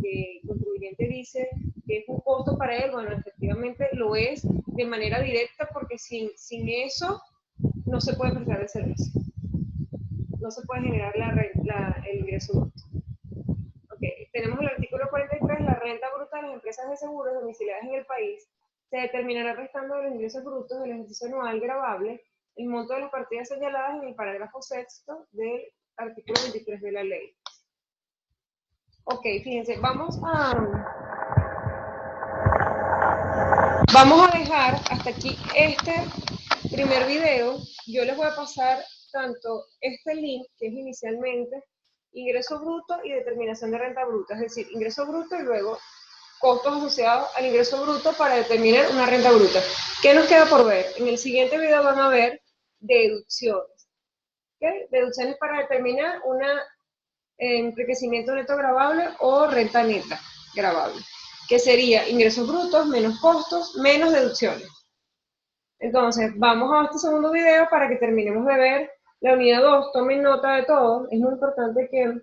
Speaker 1: que el contribuyente dice que es un costo para él, bueno, efectivamente lo es de manera directa, porque sin eso no se puede prestar el servicio, no se puede generar el ingreso bruto. Okay. Tenemos el artículo 43, la renta bruta de las empresas de seguros domiciliadas en el país se determinará restando de los ingresos brutos del ejercicio anual gravable el monto de las partidas señaladas en el parágrafo sexto del artículo 23 de la ley. Ok, fíjense, vamos a dejar hasta aquí este primer video. Yo les voy a pasar tanto este link, que es inicialmente ingreso bruto y determinación de renta bruta, es decir, ingreso bruto y luego costos asociados al ingreso bruto para determinar una renta bruta. ¿Qué nos queda por ver? En el siguiente video van a ver deducciones. ¿Okay? Deducciones para determinar una enriquecimiento neto gravable o renta neta gravable, que sería ingresos brutos menos costos menos deducciones. Entonces, vamos a este segundo video para que terminemos de ver la unidad 2. Tomen nota de todo. Es muy importante que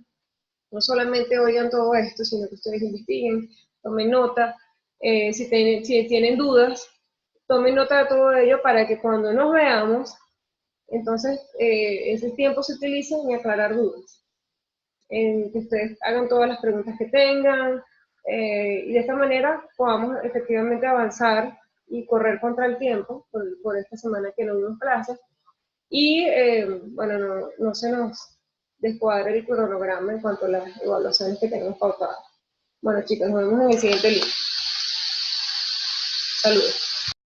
Speaker 1: no solamente oigan todo esto, sino que ustedes investiguen, tomen nota. Si tienen dudas, tomen nota de todo ello para que cuando nos veamos, entonces ese tiempo se utilice en aclarar dudas. En que ustedes hagan todas las preguntas que tengan, y de esta manera podamos efectivamente avanzar y correr contra el tiempo por esta semana que no hubo clases, y bueno, no se nos descuadre el cronograma en cuanto a las evaluaciones que tenemos pautadas. Bueno, chicos, nos vemos en el siguiente link. Saludos.